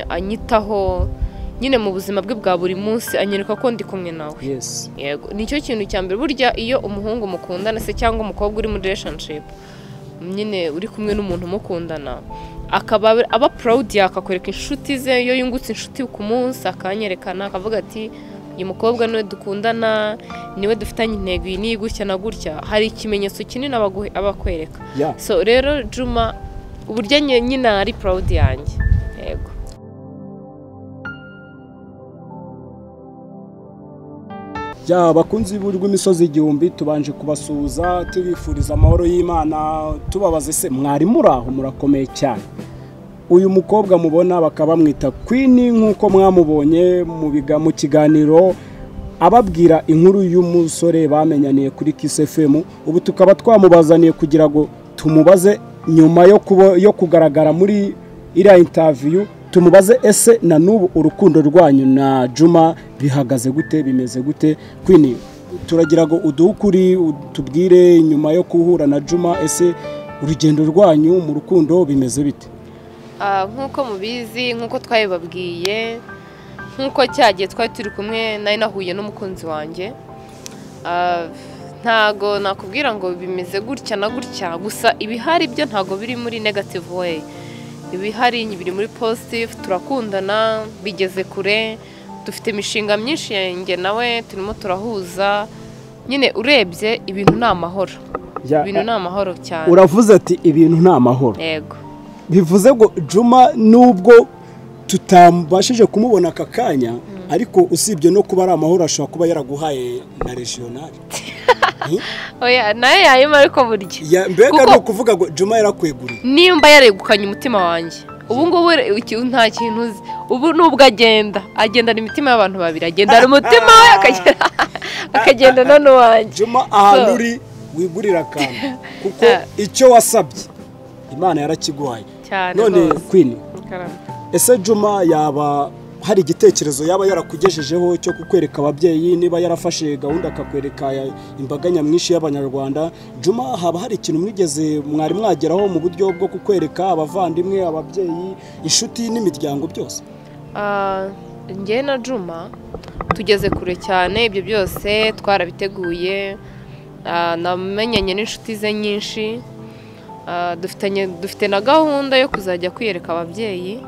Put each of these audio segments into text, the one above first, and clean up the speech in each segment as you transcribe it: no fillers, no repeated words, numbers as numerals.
anyitaho nyine mu buzima bwe bwa buri munsi, anyereka ko ndi kumwe nawe. Yego, nicyo kintu cya mbere. Burya iyo umuhungu mukundana se cyangwa umukobwa uri muri relationship, nyine uri kumwe n'umuntu mukundana, akaba aba proud yakakwereka inshuti ze, iyo yungutse inshuti ku munsi akanyerekana akavuga ati uyu mukobwa niwe dukundana, niwe dufitanye intego iyi ni gutya na gutya, hari ikimenyetso kinini abakwereka. So rero Juma uburyo nyine ari proud yanjye. Yego. Bakunzi b'Imisozi Igihumbi, tubanje kubasuhuza tubifuriza amahoro y'Imana, tubabaze se mwari muraho murakomeye cyane. Uyu mukobwa mubona bakaba bamwita Queen nk'uko mwamubonye mu kiganiro ababwira inkuru y'umusore bamenyaniye kuri Kiss FM. Ubu tukaba twamubazaniye kugira ngo tumubaze nyuma yo kugaragara muri iriya interview, tumubaze ese na n'ubu urukundo rwanyu na Juma bihagaze gute, bimeze gute. Queen, turagira ngo uduhukuri tubwire nyuma yo kuhura na Juma, ese urugendo rwanyu mu rukundo bimeze bite? Nk'uko mubizi, nk'uko twabibabwiye, nk'uko cyagiye twari turi kumwe, nari nahuye n'umukunzi wanjye. Ntago nakubwira ngo bimeze gutya na gutya, gusa ibihari byo ntago biri muri negative way. Ibihari biri muri positive, turakundana, bigeze kure, dufite imishinga myinshi yanjye nawe turimo turahuza. Nyine urebye ibintu ni amahoro. Ibintu ni amahoro cyane. Uravuze ati ibintu ni amahoro. Yego. Bivuze ngo Juma nubwo tutambashije kumubona aka kanya, ariko usibye no kuba ari amahoro ashobora kuba yaraguhaye na regional. Oya, naye yayima ariko burya. Mbega no kuvuga ngo Juma yarakweguriye. Nimba yaregukanye umutima wanjye. Ubu ngubu nta kintu uzi. Ubu nubwo agendana imitima y'abantu babiri, agendana umutima we akagenda n'uwanjye. Juma ahantu uri wigurira akantu kuko icyo wasabye Imana yarakiguhaye. None Queen, ese Juma yaba hari igitekerezo yaba yarakugejejeho cyo kukwereka ababyeyi, niba yarafashe gahunda akakwereka imbaga nyamwinshi y'Abanyarwanda? Juma haba hari ikintu mwari mwageraho mu buryo bwo kukwereka abavandimwe, ababyeyi, inshuti n'imiryango byose? Njye na Juma tugeze kure cyane, ibyo byose twarabiteguye. Namenyanye n'inshuti ze nyinshi, dufite na gahunda yo kuzajya kwiyereka ababyeyi.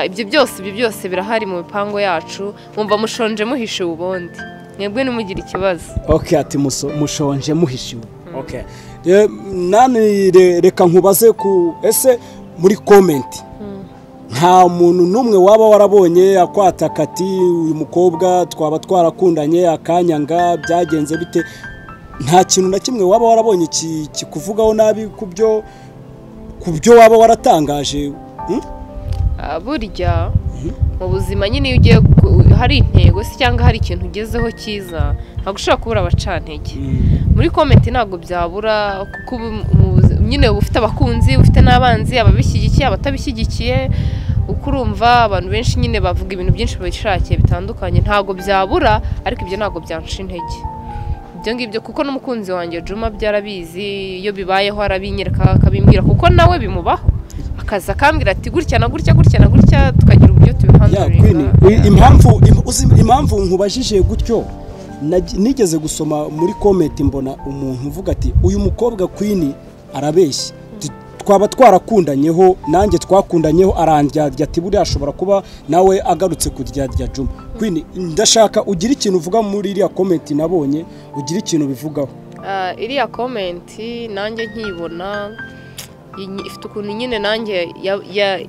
Ibyo byose birahari mu mipango yacu. Mwumva mushonje muhishe ubundi, mwebwe nimugire ikibazo. Okay, ati mushonje muhishe. Okay, nani reka nkubaze ese muri comment nta muntu numwe waba warabonye akwataka ati uyu mukobwa twaba twarakundanye akanyanga byagenze bite? Nta kintu na kimwe waba warabonye kikuvugaho nabi kubyo waba waratangaje? Burya mu buzima nyine iyo ugiye hari intego se cyangwa hari ikintu ugezeho cyiza, ntabwo ushobora kubura abacantege. Muri comment ntabwo byabura, kuko nyine ufite abakunzi, ufite n'abanzi, ababishyigikiye, abatabishyigikiye. Uko urumva abantu benshi nyine bavuga ibintu byinshi babishakiye bitandukanye, ntabwo byabura, ariko ibyo ntabwo byanca intege. Ibyo ngibyo kuko n'umukunzi wanjye Juma byarabizi, iyo bibayeho arabinyereka akabimbwira, kuko nawe bimubaho. Akaza akambwira ati gutya na gutya gutya na gutya, tukagira uburyo tubihanduringa. Impamvu nkubajije gutyo, nigeze gusoma muri comment mbona umuntu uvuga ati uyu mukobwa Queen arabeshya, twaba twarakundanyeho, nanjye twakundanyeho, arandyarya ati buriya ashobora kuba nawe agarutse kuryarya Juma. Queen, ndashaka ugira ikintu uvuga muri iriya comment nabonye, ugira ikintu bivugaho. Iriya comment nanjye nkibona ifite ukuntu nyine nanjye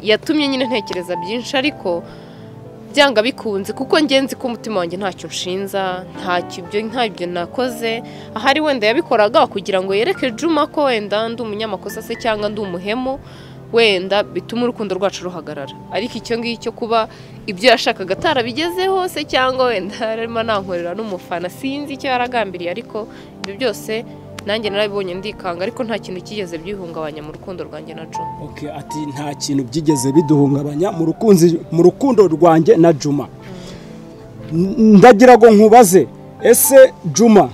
yatumye nyine ntekereza byinshi, ariko byanga bikunze kuko ngenzi ko umutima wanjye ntacyo nshinza, ntabyo nakoze. Ahari wenda yabikoraga kugira ngo yereke Juma ko wenda ndi umunyamakosa se cyangwa ndi umuhemu, wenda bituma urukundo rwacu ruhagarara. Ariko icyo ngicyo kuba ibyo yashakaga atarabigezeho se cyangwa wenda arimo nankorera n'umufana, sinzi icyo yaragambiriye, ariko ibyo byose nanjye narabibonye ndikanga, ariko nta kintu kigeze byihungabanya mu rukundo rwanjye na Juma. Okay, ati nta kintu byigeze biduhungabanya mu rukundo rwanjye na Juma. Ndagira ngo nkubaze, ese Juma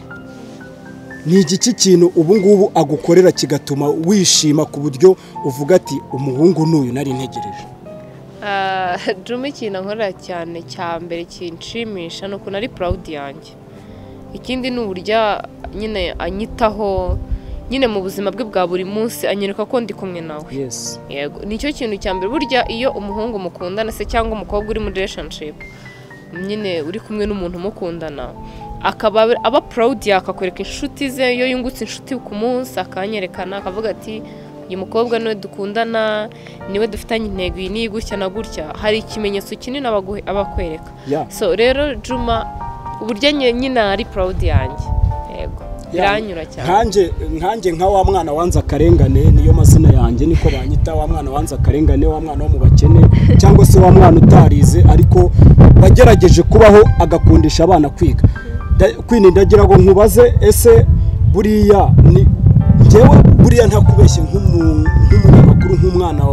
ni igiki kintu ubu ngubu agukorera kigatuma wishima ku buryo uvuga ati umuhungu n'uyu nari ntegereje? Juma ikintu nkorera cyane cya mbere kinshimisha ni ukuntu ari proud yanjye. Ikindi ni uburyo nyine anyitaho nyine mu buzima bwe bwa buri munsi, anyereka ko ndi kumwe nawe. Yego, nicyo kintu cya mbere. Burya iyo umuhungu mukundana se cyangwa umukobwa uri muri relationship, nyine uri kumwe n'umuntu mukundana, akaba aba proud yakakwereka inshuti ze, iyo yungutse inshuti ku munsi akanyerekana akavuga ati uyu mukobwa niwe dukundana, niwe dufitanye intego iyi ni gutya na gutya, hari ikimenyetso kinini abakwereka. So rero Juma uburyo nyine ari proud yanjye. Yego, biranyura cyane. Nkanjye nka wa mwana wanze akarengane, niyo mazina yanjye niko banyita, wa mwana wanze akarengane, wa mwana wo mu bakene, cyangwa se wa mwana utarize ariko bagerageje kubaho agakundisha abana kwiga. Kwini ndagira ngo nkubaze, ese buriya ni njyewe buriya ntakubeshye nk'umunyamakuru, nk'umwana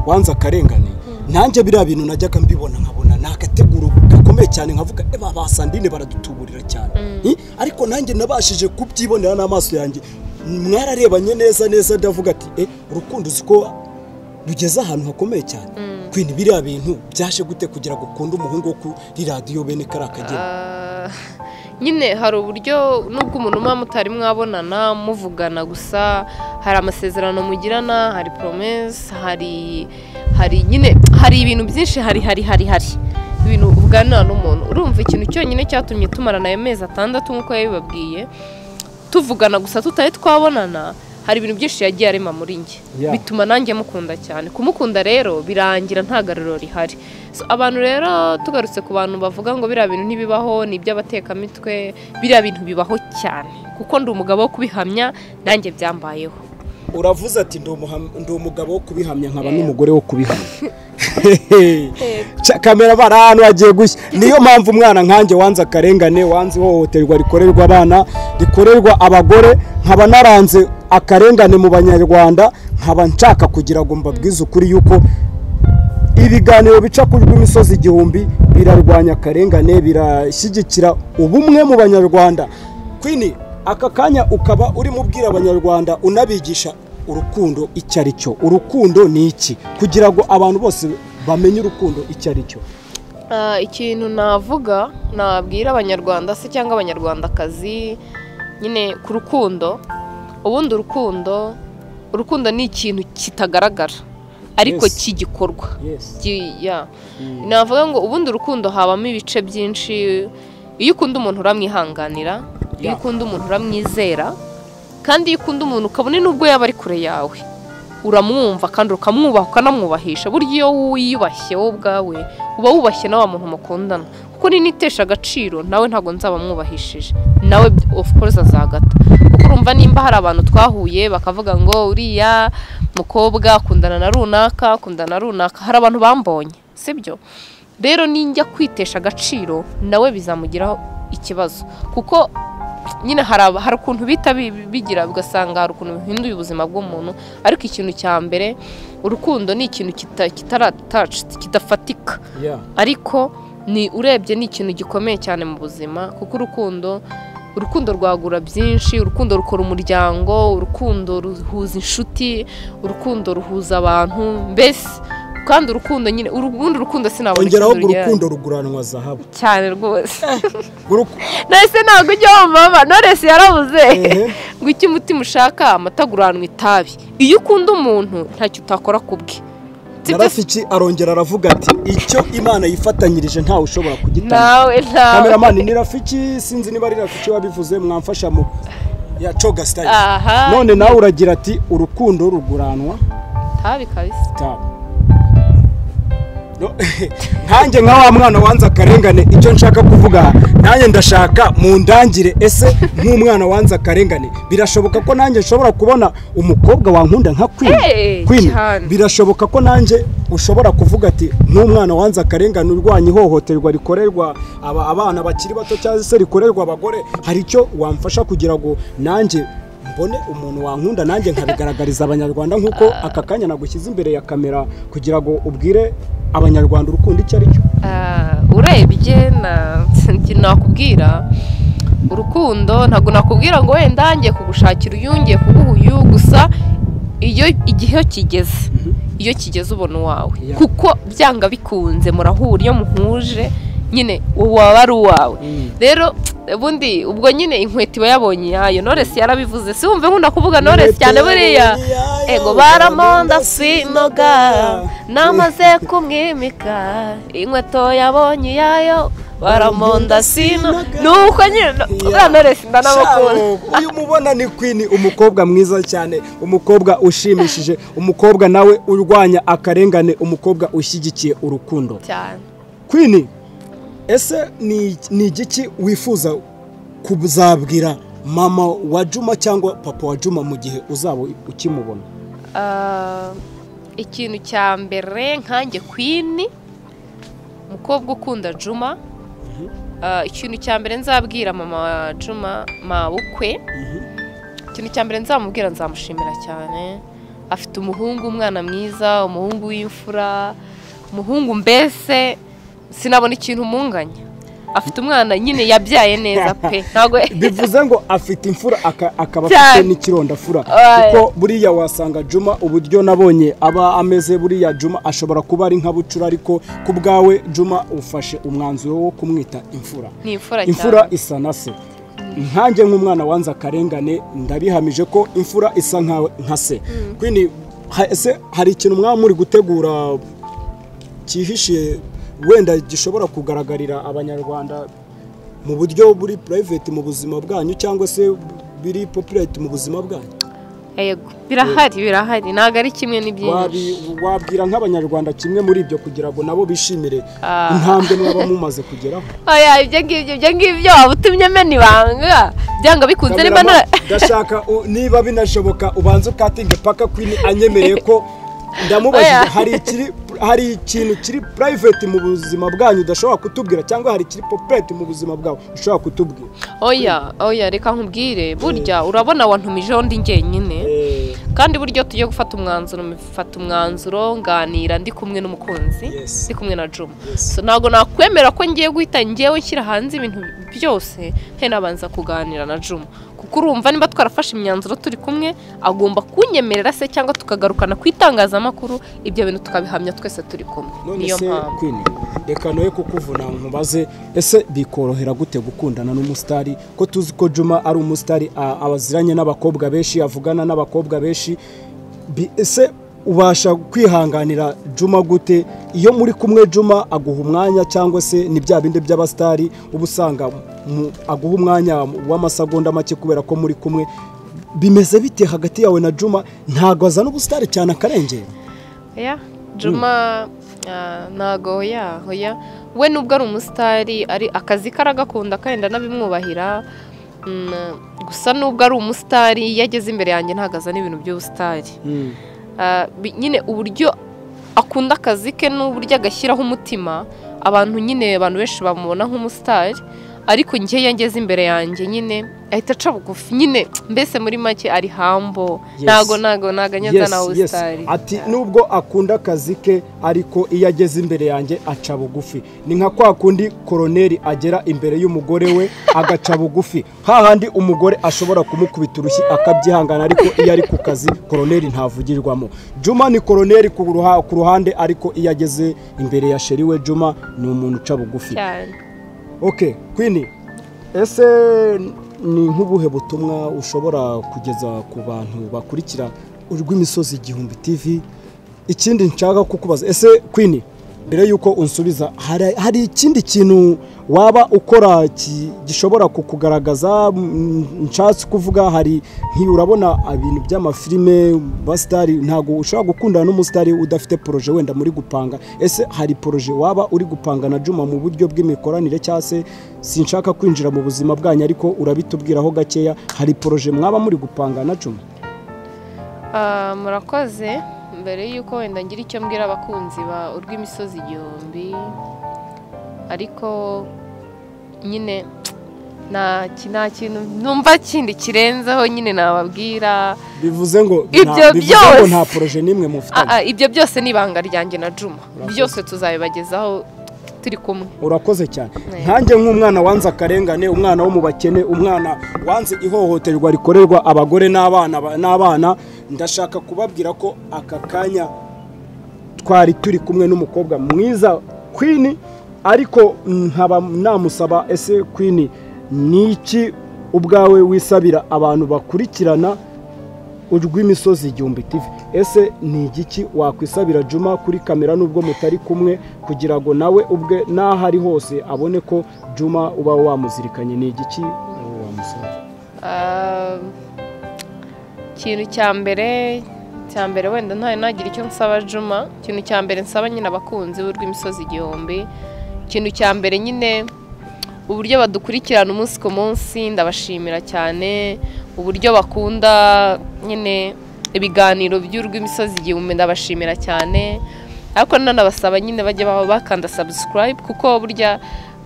wanze akarengane, nanjye biriya bintu najyaga mbibona nkabona nakateguro gakomeye cyane, nkavuga basandine baradutuburira cyane, ariko nanjye nabashije kubyibonera n'amaso yanjye, mwararebanye neza ndavuga ati urukundo uziko rugeze ahantu hakomeye cyane. Kwini biriya bintu byaje gute kugira gukunda umuhungu wo kuri radio bene karakagera? Nyine hari uburyo nubwo umuntu muba mutari mwabonana muvugana, gusa hari amasezerano mugirana, hari promesse, hari nyine hari ibintu byinshi, hari ibintu uvuganira n'umuntu. Urumva ikintu cyonyine cyatumye tumarana ayo mezi 6 nkuko yabibabwiye tuvugana gusa tutari twabonana, hari ibintu byinshi yagiye arema muri njye, bituma nanjye mukunda cyane. Kumukunda rero birangira nta garuriro rihari. Abantu rero tugarutse ku bantu bavuga ngo biriya bintu ntibibaho, ni iby'abatekamitwe, biriya bintu bibaho cyane kuko ndi umugabo wo kubihamya, nanjye byambayeho. Uravuze ati ndi umugabo wo kubihamya, nkaba n'umugore wo kubihamya. Kamera barano agiye gushya. Niyo mpamvu umwana nkanjye wanze akarengane, wanze ihohoterwa rikorerwa abana, rikorerwa abagore, nkaba naranze akarengane mu Banyarwanda, nkaba nshaka kugira ngo mbabwize ukuri yuko ibiganiro bica kuri imisozi igihumbi birarwanya akarengane, birashyigikira ubumwe mu Banyarwanda. Kwini aka kanya ukaba uri mubwira Abanyarwanda unabigisha urukundo icyo ari cyo. Urukundo ni iki kugira ngo abantu bose bamenye urukundo icyo ari cyo? Ikintu navuga nabwira Abanyarwanda se cyangwa Abanyarwandakazi nyine ku rukundo, ubundi urukundo ni ikintu kitagaragara ariko kigikorwa. Navuga ngo ubundi urukundo habamo ibice byinshi. Iyo ukunda umuntu uramwihanganira, iyo ukunda umuntu uramwizera, kandi iyo ukunda umuntu ukabone nubwo yaba ari kure yawe uramwumva kandi ukamwubaha ukanamwubahisha. Burya iyo wiyubashye wowe ubwawe uba wubashye na wa muntu mukundana, kuko ninitesha agaciro nawe ntago nzaba mwubahishije, nawe of course azagata. Kuko urumva nimba hari abantu twahuye bakavuga ngo uriya mukobwa akundana na runaka, hari abantu bambonye, sibyo? Rero ninjya kwitesha agaciro nawe bizamugiraho ikibazo, kuko nyine hari ukuntu bita bigira ugasanga hari ukuntu bihinduye ubuzima bw'umuntu. Ariko ikintu cya mbere, urukundo ni ikintu kidafatika, ariko ni urebye ni ikintu gikomeye cyane mu buzima, kuko urukundo rwagura byinshi. Urukundo rukora umuryango, urukundo ruhuza inshuti, urukundo ruhuza abantu, mbese kandi urukundo nyine urukundo sinabona ongeraho urukundo ruguranwa zahabu cyane rwose. Nese ntago ujya wumva Knowless yarabuze ngo iki mutima ushaka amataguranwa itabi. Iyo ukunda umuntu ntacyo utakora kubwe. Narafiki arongera aravuga ati icyo Imana yifatanyirije ntawe ushobora kugitanga. Nawe Cameraman ni Rafiki, sinzi niba ari Rafiki wabivuze, mwamfasha mu ya Coga Style. None nawe uragira ati urukundo ruguranwa tabi kabisa. Nkanjye nka wa mwana wanze akarengane, icyo nshaka kuvuga nanjye ndashaka mu ndangire. Ese nk'umwana wanze akarengane birashoboka ko nanjye nshobora kubona umukobwa wankunda nka Queen? Birashoboka ko nanjye ushobora kuvuga ati nk'umwana wanze akarengane urwanya ihohoterwa rikorerwa abana bakiri bato cyangwa se rikorerwa abagore, hari icyo wamfasha kugira ngo nanjye mbone umuntu wankunda, nanjye nkabigaragariza Abanyarwanda nk'uko aka kanya nagushyize imbere ya kamera kugira ngo ubwire Abanyarwanda urukundo icyo ari cyo? Urebye nakubwira urukundo, ntago nakubwira ngo wenda ngiye kugushakira uyungiye kuguha uyu, gusa iyo igihe kigeze iyo kigeze ubona uwawe kuko byanga bikunze murahura iyo muhuje nyine waba ari uwawe rero ubundi ubwo nyine inkweto iba yabonye yayo Knowless yarabivuze si wumve nkunda kuvuga Knowless cyane buriya ego baramonda sinoga namaze kumwimika inkweto yabonye yayo baramonda sino nuko nyine Knowless ndanabakunda uyu mubona ni Queen umukobwa mwiza cyane umukobwa ushimishije umukobwa nawe urwanya akarengane umukobwa ushyigikiye urukundo cyane Queen ese ni igiki wifuza kuzabwira mama wa Juma cyangwa papa wa Juma mu gihe uzaba ukimubona ikintu cya mbere nkanjye Queen umukobwa ukunda Juma ikintu cya mbere nzabwira mama wa Juma mabukwe ikintu cya mbere nzamubwira nzamushimira cyane afite umuhungu umwana mwiza umuhungu w'imfura umuhungu mbese sinabona ikintu munganya afite umwana nyine yabyaye neza pe ntago bivuze ngo afite imfura akaba afite n'ikironda fura kuko buriya wasanga Juma uburyo nabonye aba ameze buriya Juma ashobora kuba ari nka bucura ariko kubgawe Juma ufashe umwanzuro wo kumwita imfura imfura isa na se nkanjye nk'umwana wanze akarengane ndabihamije ko imfura isa nka se Queen ese hari ikintu mwaba muri gutegura cyihishe wenda gishobora kugaragarira abanyarwanda mu buryo buri private mu buzima bwanyu cyangwa se biri popularity mu buzima bwanyu yego birahari ntago ari kimwe n'ibyinshi wabwira nk'abanyarwanda kimwe muri ibyo kugira ngo nabo bishimire intambwe mwaba mumaze kugeraho oya ibyo ngibyo wabutumye meni banga byanga bikunze niba ndashaka niba binashoboka ubanze ukatinge paka Queen anyemereye ko ndamubajije hari ikintu kiri private mu buzima bwanyu udashobora kutubwira cyangwa hari kiri popularity mu buzima bwawe ushobora kutubwira oya reka nkubwire burya urabona wantumije ndi njyenyine kandi buryo tujye gufata umwanzuro nganira ndi kumwe n'umukunzi ndi kumwe na Juma so ntago nakwemera ko ngiye guhita ngewe nshyira hanze ibintu byose he nabanza kuganira na Juma kuko urumva niba twarafashe imyanzuro turi kumwe agomba kunyemerera se cyangwa tukagarukana ku itangazamakuru ibyo bintu tukabihamya twese turi kumwe niyo mpamvu Queen reka noye kukuvuna nkubaze ese bikorohera gute gukundana n'umusitari ko tuzi ko Juma ari umusitari abaziranye n'abakobwa benshi avugana n'abakobwa benshi ese ubasha kwihanganira Juma gute iyo muri kumwe Juma aguha umwanya cyangwa se ni bya binde by'abastari ubusanga aguha umwanya w'amasegonda make kubera ko muri kumwe bimeze bite hagati yawe na Juma ntago azana ubustari cyane akarengera Juma ntago hoya we nubwo ari umusitari ari akazi karagakunda kandi nabimwubahira gusa nubwo ari umusitari yageze imbere yanjye ntago azana ibintu by'ubustari nyine uburyo akunda akazi ke n'uburyo agashyiraho umutima abantu benshi bamubona nk'umusitari ariko njye yangeze imbere yanjye nyine ahita aca bugufi nyine mbese muri make ari hambo ntago anyaza na usitari ati nubwo akunda akazi ke ariko iyo ageze imbere yanjye aca bugufi ni nka kwa kundi koroneri agera imbere y'umugore we agaca bugufi hahandi umugore ashobora kumukubita urushyi akabyihangana ariko iyo ari ku kazi koroneri ntavugirwamo Juma ni koroneri ku ruhande ariko iyo ageze imbere ya sheri we Juma ni umuntu uca bugufi Okay, Queen, ese ni nk'ubuhe butumwa ushobora kugeza ku bantu bakurikira urw'imisozi igihumbi TV? Ikindi nshaka kukubaza, ese Queen, mbere yuko unsubiza, hari ikindi kintu waba ukora gishobora kukugaragaza nshatse kuvuga hari urabona ibintu by'amafilime bastari ntago ushobora gukundana n'umusitari udafite proje wenda muri gupanga ese hari proje waba uri gupanga na Juma mu buryo bw'imikoranire cyase sinshaka kwinjira mu buzima bwanyu ariko urabitubwiraho gakeya hari proje mwaba muri gupanga na Juma murakoze mbere yuko wenda ngira icyo mbwira abakunzi ba urw'imisozi igihumbi ariko nyine nta kintu numva kindi kirenzeho nyine nababwira bivuze ngo nta proje nimwe mufitanye ibyo byose ni ibanga ryanjye na Juma byose tuzabibagezaho turi kumwe urakoze cyane nkanjye nk'umwana wanze akarengane umwana wo mu bakene umwana wanze ihohoterwa rikorerwa abagore n'abana ndashaka kubabwira ko aka kanya twari turi kumwe n'umukobwa mwiza Queen, ariko nkaba namusaba ese Queen niki ubwawe wisabira abantu bakurikirana urw'imisozi igihumbi TV? Ese ni igiki wakwisabira Juma kuri kamera nubwo mutari kumwe kugira ngo nawe ubwe n'ahari hose abone ko Juma uba wamuzirikanye? Ni igiki wamusaba? Ikintu cya mbere wenda nagira icyo nsaba Juma. Ikintu cya mbere nsaba nyine abakunzi b'urw'imisozi igihumbi, ikintu cya mbere nyine uburyo badukurikirana umunsi ku munsi, ndabashimira cyane. Uburyo bakunda nyine ibiganiro by'urw'imisozi igihumbi, ndabashimira cyane. Ariko nanabasaba nyine bajye bakanda subscribe, kuko burya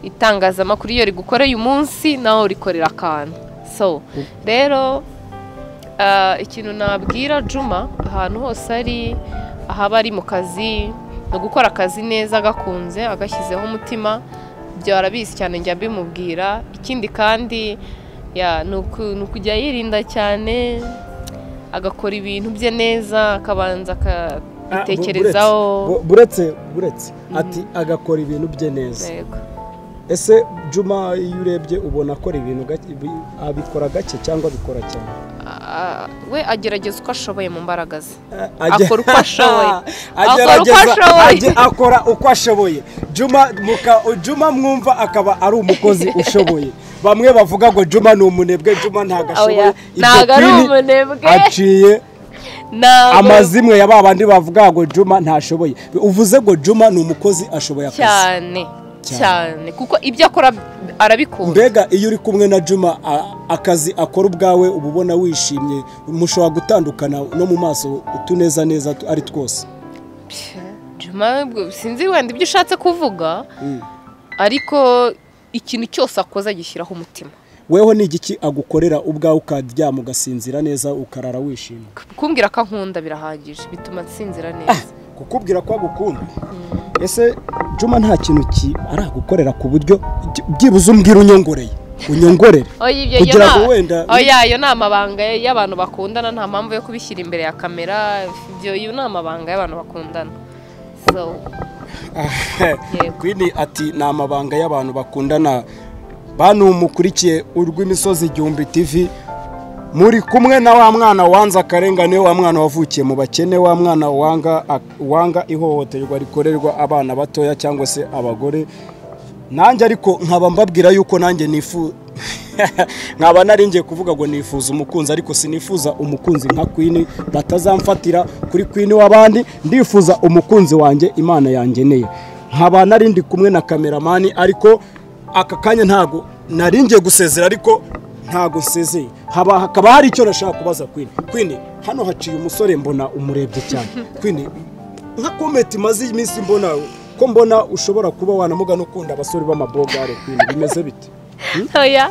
itangazamakuru iyo rigukoreye umunsi nawe rikorera akantu. So rero ikintu nabwira Juma ahantu hose ari, ahaba ari mu kazi, no gukora akazi neza agakunze agashyizeho umutima, ibyo arabizi cyane njya bimubwira. Ikindi kandi ni ukujya yirinda cyane, agakora ibintu bye neza, akabanza akabitekerezaho. buretse ati agakora ibintu bye neza. Ese Juma iyo urebye ubona akora ibintu abikora gake cyangwa abikora cyane? We agerageza uko ashoboye mu mbaraga ze, akora uko ashoboye, akora uko ashoboye. Juma mwumva akaba ari umukozi ushoboye. Bamwe bavuga ngo Juma ni umunebwe, Juma ntago ashoboye. Ntago ari umunebwe, aciye amazimwe ya babandi bavuga ngo Juma ntashoboye. Uvuze ngo Juma ni umukozi ashoboye akazi cyane kuko ibyo akora arabikunda. Mbega iyo uri kumwe na Juma akazi akora ubwawe uba ubona wishimye, mushobora gutandukana no mu maso utuneza neza ari twose? Juma sinzi wenda ibyo ushatse kuvuga, ariko ikintu cyose akoze agishyiraho umutima. Weho ni igiki agukorera ubwawe ukaryama ugasinzira neza ukarara wishimye? Kumbwira ko ankunda birahagije, bituma nsinzira neza. Kukubwira ko agukunda? Ese Juma nta kintu aragukorera ku buryo byibuze umbwira unyongorere kugira ngo wenda iyo ni amabanga y'abantu bakundana, nta mpamvu yo kubishyira imbere ya kamera. Iyo ni amabanga y'abantu bakundana. Queen ati ni amabanga y'abantu bakundana. Bantu mukurikiye urw'imisozi igihumbi TV, muri kumwe na wa mwana wanza akarengane, wa mwana wavukiye mu bakene, wa mwana wanga ihohoterwa rikorerwa abana batoya cyangwa se abagore. Nanjye ariko nkaba mbabwira yuko nanjye nkaba naringiye kuvuga ngo nifuza umukunzi, ariko sinifuza umukunzi nka Queen batazamfatira kuri Queen w'abandi. Ndifuza umukunzi wanjye Imana yangeneye. Nkaba narindi kumwe na kameramani, ariko aka kanya ntago naringiye gusezera, ariko ntago nsezeye. Hakaba hari icyo nashaka kubaza Queen. Hano haciye umusore mbona umurebye cyane. Queen, nka comment maze iminsi mbona ushobora kuba wanamuga no kunda abasore b'amabogare. Queen, bimeze bite? Oya,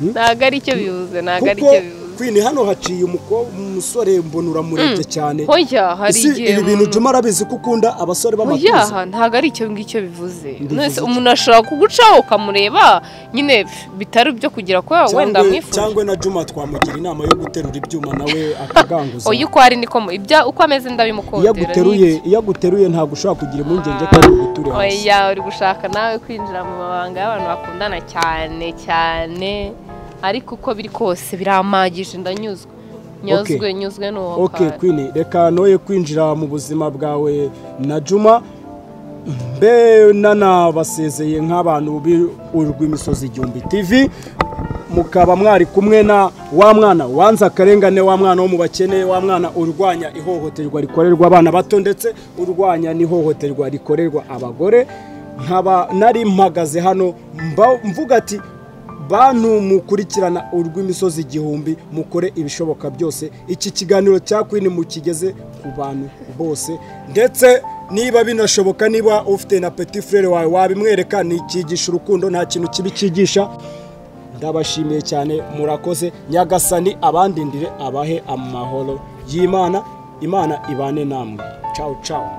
ntago ari icyo bivuze, ntago ari icyo bivuze. Queen, hano haciye umusore mbona uramurebye cyane. Oya, hari igihe ibi bintu Juma arabizi ko ukunda abasore b'amatuza. Oya, ntago ari icyo ngicyo bivuze. Nese umuntu ashobora kugucaho ukamureba nyine bitari byo kugira ko wenda mwifuza. Cyangwa na Juma twamugira inama yo guterura ibyuma nawe akaganguza. Oya, uko ari niko ibya uko ameze ndabimukondera. Iyo guteruye ntago ushobora kugira impungenge ko ari guture hasi. Oya, uri gushaka nawe kwinjira mu mabanga y'abantu bakundana cyane. Ariko uko biri kose biramagije, nyuzwe n'uwo. Okay Queen, reka noye kwinjira mu buzima bwawe na Juma. Mbe nanabasezeye nk'abantu urw'imisozi igihumbi TV, mukaba mwari kumwe na wa mwana wanza akarengane, wa mwana wo mu bakene, wa mwana urwanya ihohoterwa rikorerwa abana bato ndetse urwanya n'ihohoterwa rikorerwa abagore. Nkaba nari mpagaze hano mvuga ati bantu mukurikirana urw'imisozi igihumbi, mukore ibishoboka byose iki kiganiro cya Queen mukigeze ku bantu bose, ndetse niba binashoboka niba ufite na petit frère wawe wabimwereka, nikigisha urukundo, nta kintu kibi cyigisha. Ndabashimiye cyane, murakoze. Nyagasani abandindire, abahe amahoro y'Imana. Imana ibane namwe. Ciao ciao.